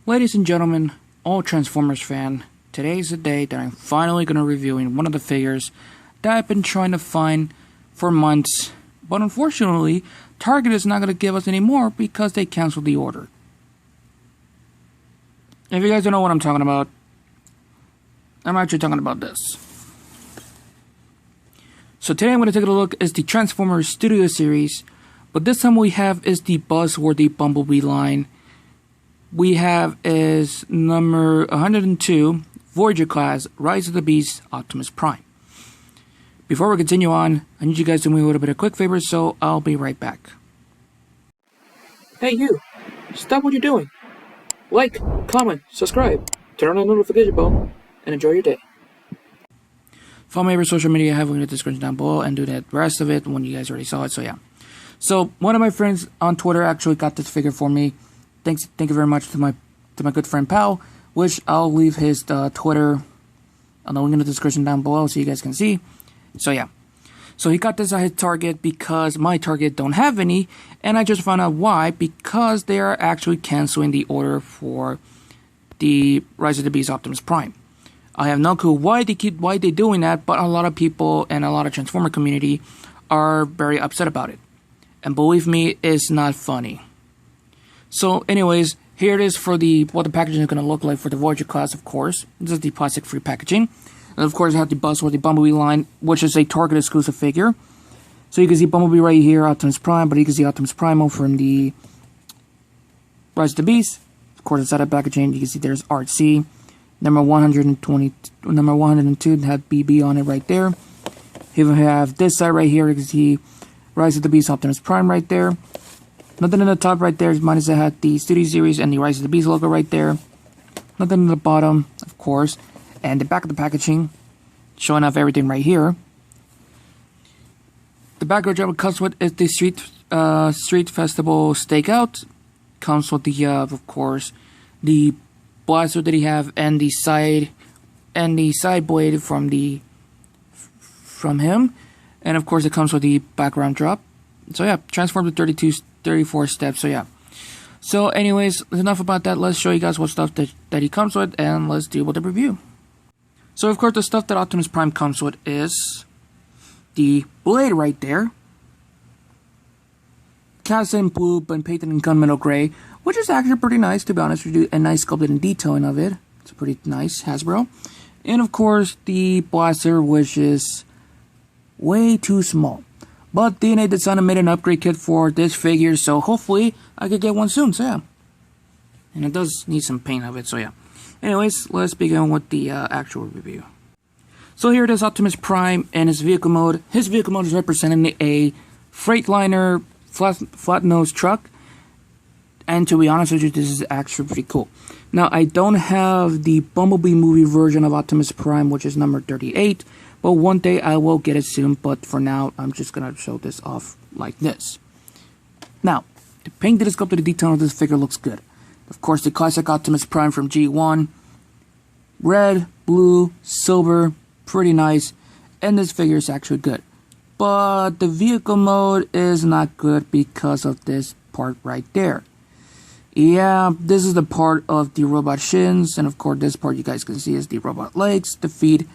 Ladies and gentlemen, all Transformers fan, today is the day that I'm finally going to review one of the figures that I've been trying to find for months, but unfortunately, Target is not going to give us any more because they canceled the order. If you guys don't know what I'm talking about, I'm actually talking about this. So today I'm going to take a look at the Transformers Studio Series, but this time we have is the Buzzworthy Bumblebee line. We have is number 102, Voyager class, Rise of the Beast, Optimus Prime. Before we continue on, I need you guys to do me a little bit of quick favors, so I'll be right back. Hey you, stop what you're doing. Like, comment, subscribe, turn on the notification bell, and enjoy your day. Follow my every social media I have in the description down below, and do the rest of it when you guys already saw it, so yeah. So, one of my friends on Twitter actually got this figure for me. Thank you very much to my good friend Pal, which I'll leave his Twitter on the link in the description down below so you guys can see. So yeah, so he got this at his Target because my Target don't have any, and I just found out why, because they are actually canceling the order for the Rise of the Beast Optimus Prime. I have no clue why they doing that, but a lot of people and a lot of Transformer community are very upset about it, and believe me, it's not funny. So anyways, here it is for what the packaging is going to look like for the Voyager class, of course. This is the plastic-free packaging. And of course, I have the Buzzworthy Bumblebee line, which is a Target exclusive figure. So you can see Bumblebee right here, Optimus Prime, but you can see Optimus Primal from the Rise of the Beast. Of course, inside the packaging, you can see there's Art C. Number 102 have BB on it right there. Here we have this side right here, you can see Rise of the Beast Optimus Prime right there. Nothing in the top right there, minus it had the Studio Series and the Rise of the Beast logo right there. Nothing in the bottom, of course. And the back of the packaging, showing off everything right here. The background it comes with is the Street Festival Stakeout. Comes with the, of course, the blaster that he have and the side blade from him. And of course, it comes with the background drop. So yeah, transformed to 34 steps, so yeah. So anyways, enough about that. Let's show you guys what stuff that he comes with, and let's deal with the review. So of course, the stuff that Optimus Prime comes with is the blade right there. Cast in blue, but painted in gunmetal gray, which is actually pretty nice, to be honest with you, and nice sculpted and detailing of it. It's pretty nice, Hasbro. And of course, the blaster, which is way too small. But DNA Design made an upgrade kit for this figure, so hopefully I could get one soon, so yeah. And it does need some paint of it, so yeah. Anyways, let's begin with the actual review. So here it is, Optimus Prime and his vehicle mode. His vehicle mode is representing a Freightliner flat-nose truck. And to be honest with you, this is actually pretty cool. Now, I don't have the Bumblebee movie version of Optimus Prime, which is number 38. But one day I will get it soon, but for now, I'm just going to show this off like this. Now, the paint that is sculpted, the detail of this figure looks good. Of course, the classic Optimus Prime from G1. Red, blue, silver, pretty nice. And this figure is actually good. But the vehicle mode is not good because of this part right there. Yeah, this is the part of the robot shins. And of course, this part you guys can see is the robot legs, the feet.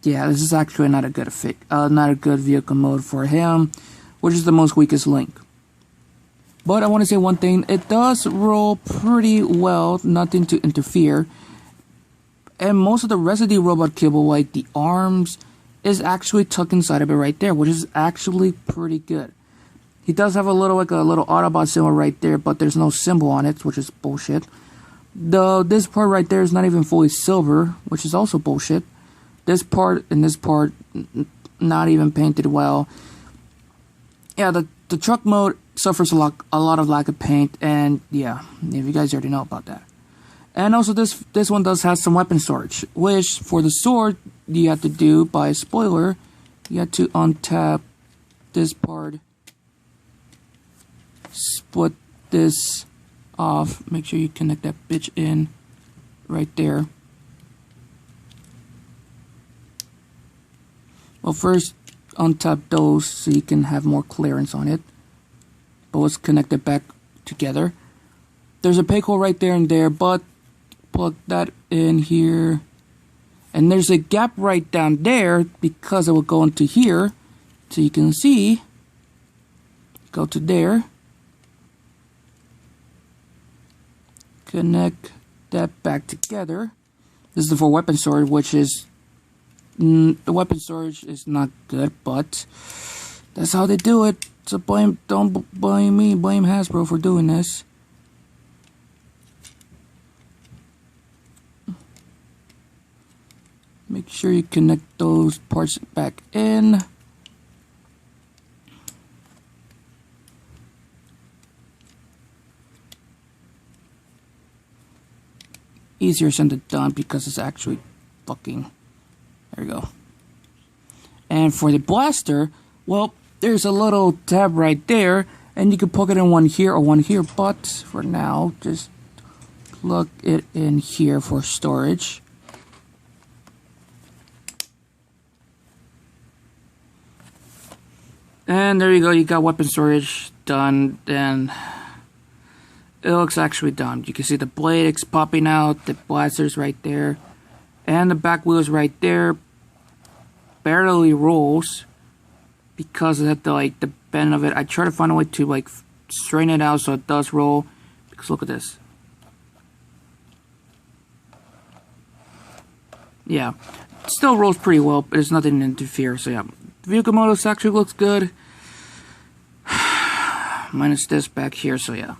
Yeah, this is actually not a good vehicle mode for him, which is the most weakest link. But I want to say one thing, it does roll pretty well, nothing to interfere. And most of the rest of the robot cable, like the arms, is actually tucked inside of it right there, which is actually pretty good. He does have a little Autobot symbol right there, but there's no symbol on it, which is bullshit. This part right there is not even fully silver, which is also bullshit. This part and this part, not even painted well. Yeah, the truck mode suffers a lot of lack of paint, and yeah, if you guys already know about that. And also, this one does have some weapon storage, which for the sword you have to do by spoiler. You have to untap this part, split this off. Make sure you connect that bitch in right there. Well, first untap those so you can have more clearance on it. But let's connect it back together. there's a peg hole right there and there, but plug that in here. And there's a gap right down there because it will go into here. So you can see, go to there. Connect that back together. This is for weapon storage, which is the weapon storage is not good, but that's how they do it. So don't blame me, blame Hasbro for doing this. Make sure you connect those parts back in. Easier said than done because it's actually fucking... There we go. And for the blaster, well, there's a little tab right there, and you can plug it in one here or one here, but for now, just plug it in here for storage. And there you go, you got weapon storage done, and it looks actually done. You can see the blade is popping out, the blaster's right there, and the back wheel is right there. Barely rolls because of the bend of it. I try to find a way to straighten it out so it does roll. Because look at this. Yeah, it still rolls pretty well, but there's nothing to interfere. So yeah, the vehicle models actually looks good. Minus this back here. So yeah.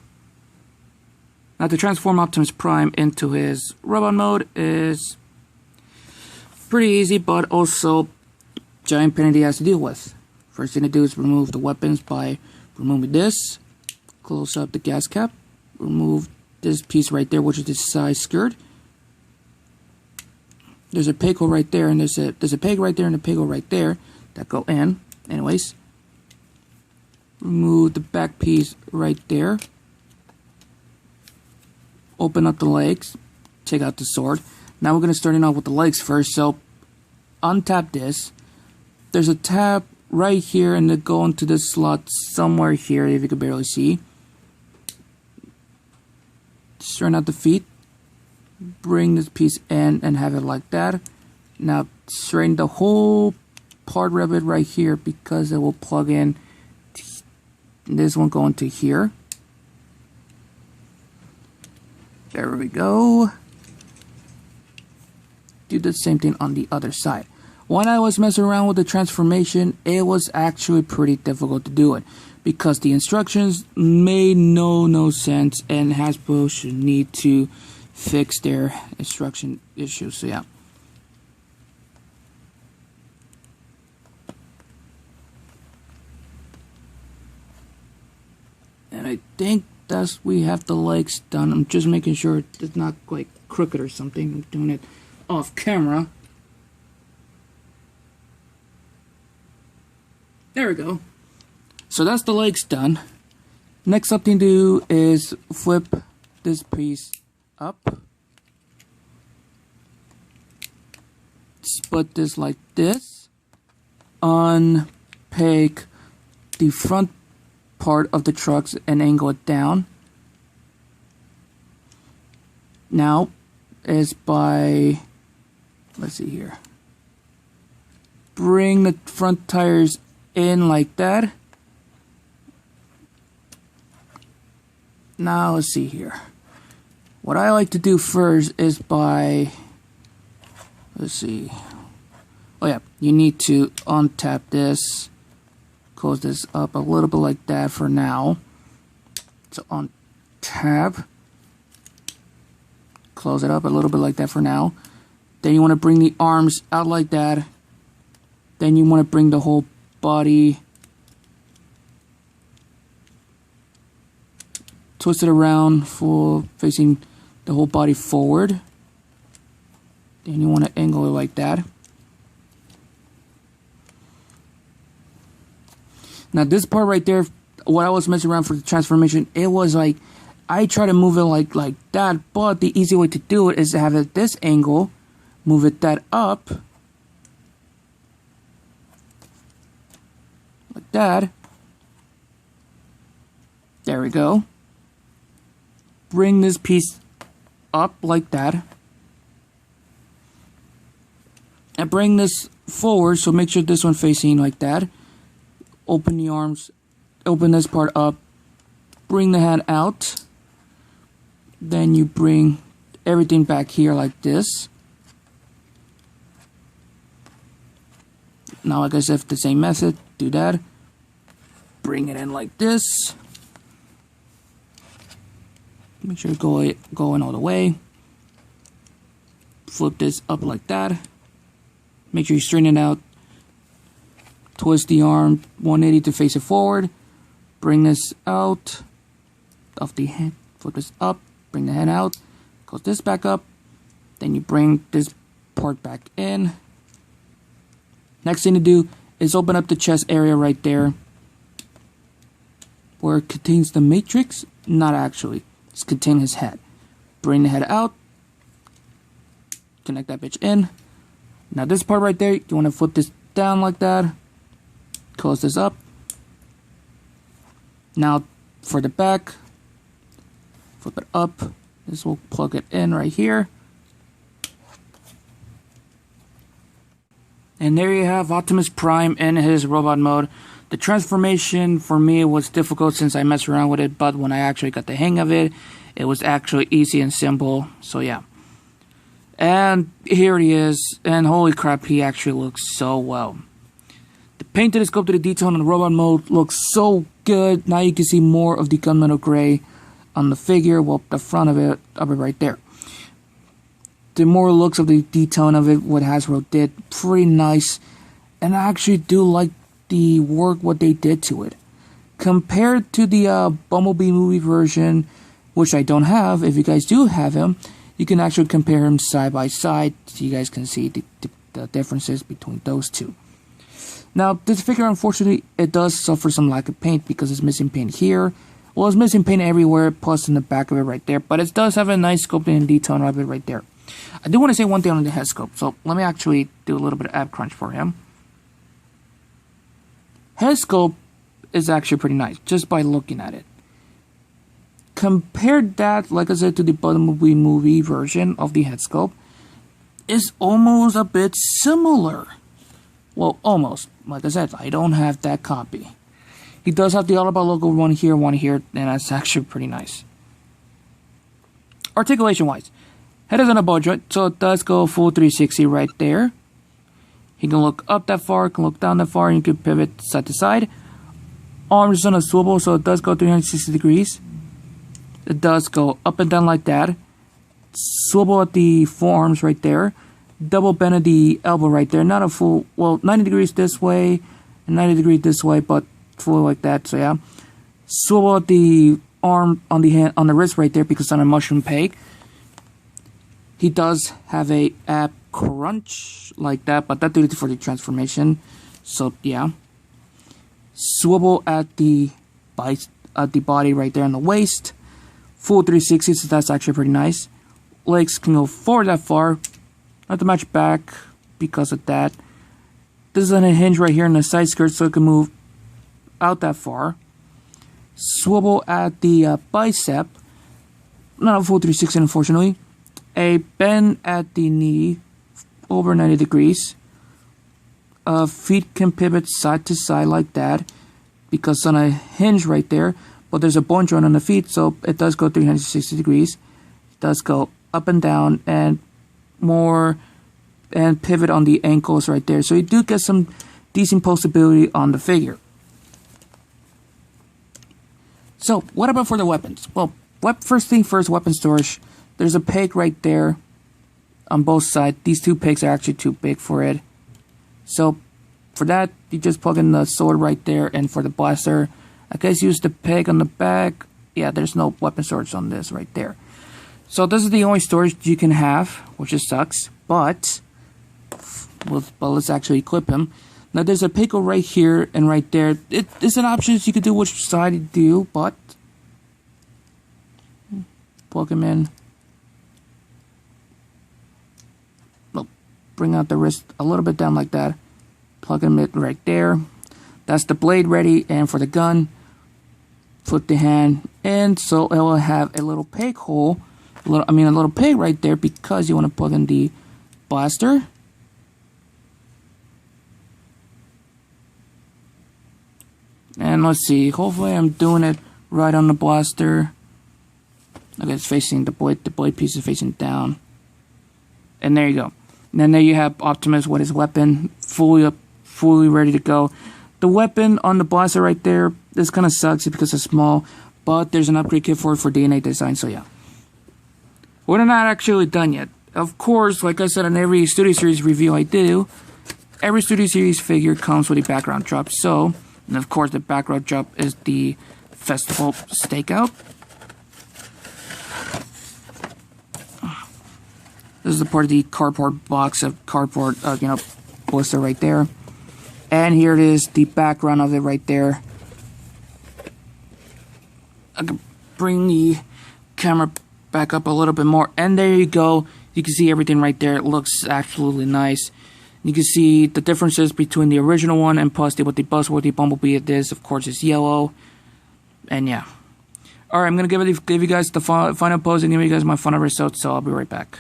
Now to transform Optimus Prime into his robot mode is pretty easy, but also giant penalty he has to deal with. First thing to do is remove the weapons by removing this, close up the gas cap, remove this piece right there, which is the side skirt. There's a peg hole right there, and there's a peg right there and a peg hole right there that go in. Anyways, remove the back piece right there. Open up the legs, take out the sword. Now we're going to start off with the legs first. So untap this. There's a tab right here, and they go into this slot somewhere here if you can barely see. Straighten out the feet. Bring this piece in and have it like that. Now straighten the whole part of it right here because it will plug in. This one go into here. There we go. Do the same thing on the other side. When I was messing around with the transformation, it was actually pretty difficult to do it because the instructions made no sense, and Hasbro should need to fix their instruction issues. So yeah. And I think that's we have the legs done. I'm just making sure it's not like crooked or something. I'm doing it off camera. There we go. So that's the legs done. Next up thing to do is flip this piece up. Split this like this. Unpeg the front part of the trucks and angle it down. Now is by, let's see here, bring the front tires in like that. Now let's see here. What I like to do first is by, let's see, oh yeah, you need to untap this, close this up a little bit like that for now. So untap, close it up a little bit like that for now. Then you want to bring the arms out like that. Then you want to bring the whole body, twist it around full, facing the whole body forward. Then you want to angle it like that. Now this part right there, what I was messing around for the transformation, it was like, I try to move it like that, but the easy way to do it is to have it at this angle, move it that up, like that. There we go. bring this piece up like that. And bring this forward, so make sure this one facing like that. Open the arms, open this part up, bring the hand out. Then you bring everything back here like this. Now, like I said, the same method, do that. Bring it in like this. Make sure you go in all the way. Flip this up like that. Make sure you straighten it out. Twist the arm 180 to face it forward. Bring this out of the head. Flip this up. Bring the head out. Close this back up. Then you bring this part back in. Next thing to do is open up the chest area right there, where it contains the matrix. Not actually. It's contain his head. Bring the head out. Connect that bitch in. Now this part right there, you want to flip this down like that. Close this up. Now for the back, flip it up. This will plug it in right here. And there you have Optimus Prime in his robot mode. The transformation for me was difficult since I messed around with it, but when I actually got the hang of it, it was actually easy and simple. So yeah. And here he is, and holy crap, he actually looks so well. The painted and sculpted detail in the robot mode looks so good. Now you can see more of the gunmetal gray on the figure, well, the front of it right there. The more looks of the detailing of it, what Hasbro did, pretty nice. And I actually do like the work, what they did to it. Compared to the Bumblebee movie version, which I don't have, if you guys do have him, you can actually compare him side by side so you guys can see the differences between those two. Now, this figure, unfortunately, it does suffer some lack of paint because it's missing paint here. Well, it's missing paint everywhere, plus in the back of it right there. But it does have a nice sculpting and detailing of it right there. I do want to say one thing on the head sculpt. So, let me actually do a little bit of ab crunch for him. Head sculpt is actually pretty nice, just by looking at it. Compared that, like I said, to the Bumblebee movie version of the head sculpt, is almost a bit similar. Well, almost. Like I said, I don't have that copy. He does have the Autobot logo, one here, and that's actually pretty nice. Articulation-wise, head is on a ball joint, so it does go full 360 right there. He can look up that far, can look down that far, and you can pivot side to side. Arms is on a swivel, so it does go 360 degrees. It does go up and down like that. Swivel at the forearms right there. Double bend at the elbow right there. Not a full, well, 90 degrees this way and 90 degrees this way, but full like that. So yeah. Swivel at the arm on the hand, on the wrist right there because it's on a mushroom peg. He does have a ab crunch like that, but that's due for the transformation. So yeah. Swivel at the body right there on the waist. Full 360, so that's actually pretty nice. Legs can go forward that far. Not to match back because of that. This is on a hinge right here in the side skirt, so it can move out that far. Swivel at the bicep. Not a full 360, unfortunately. A bend at the knee, over 90 degrees. Feet can pivot side to side like that because on a hinge right there. But there's a bone joint on the feet, so it does go 360 degrees. It does go up and down and more, and pivot on the ankles right there. So you do get some decent postability on the figure. So what about for the weapons? Well, first thing first, weapon storage. There's a peg right there on both sides. These two pegs are actually too big for it. So for that, you just plug in the sword right there, and for the blaster, I guess use the peg on the back. Yeah, there's no weapon storage on this right there. So this is the only storage you can have, which just sucks. But let's actually equip him. Now there's a pickle right here and right there. It's an option. You could do which side you do, but plug him in. Well, bring out the wrist a little bit down like that. Plug him in right there. That's the blade ready, and for the gun. put the hand in, so it will have a little peg hole, a little peg right there, because you want to plug in the blaster. And let's see, hopefully I'm doing it right on the blaster. Okay, it's facing the blade piece is facing down. And there you go. And then there you have Optimus with his weapon fully ready to go. The weapon on the blaster right there, this kind of sucks because it's small, but there's an upgrade kit for it for DNA design, so yeah. We're not actually done yet. Of course, like I said in every Studio Series review I do, every Studio Series figure comes with a background drop, so, and of course the background drop is the Festival Stakeout. This is a part of the cardboard box of cardboard, blister right there. And here it is, the background of it right there. I can bring the camera back up a little bit more. And there you go. You can see everything right there. It looks absolutely nice. You can see the differences between the original one and plus with the Buzzworthy Bumblebee. This, of course, is yellow. And yeah. Alright, I'm going to give you guys the final pose and give you guys my final results, so I'll be right back.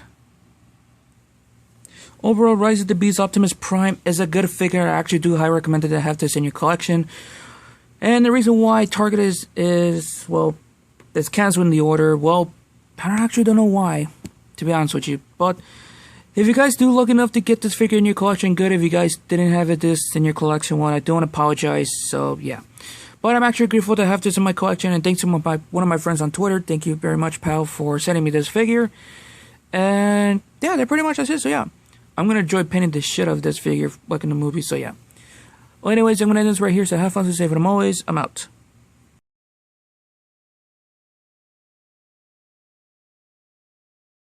Overall, Rise of the Beast Optimus Prime is a good figure. I actually do highly recommend to have this in your collection. And the reason why Target is well, it's canceling the order. Well, I actually don't know why, to be honest with you. But if you guys do look enough to get this figure in your collection, good. If you guys didn't have this in your collection, well, I don't apologize. So yeah. But I'm actually grateful to have this in my collection. And thanks to one of my friends on Twitter. Thank you very much, pal, for sending me this figure. And yeah, that pretty much that's it. So yeah. I'm going to enjoy painting the shit out of this figure like in the movie, so yeah. Well, anyways, I'm going to end this right here, so have fun, stay safe, and I'm always, I'm out.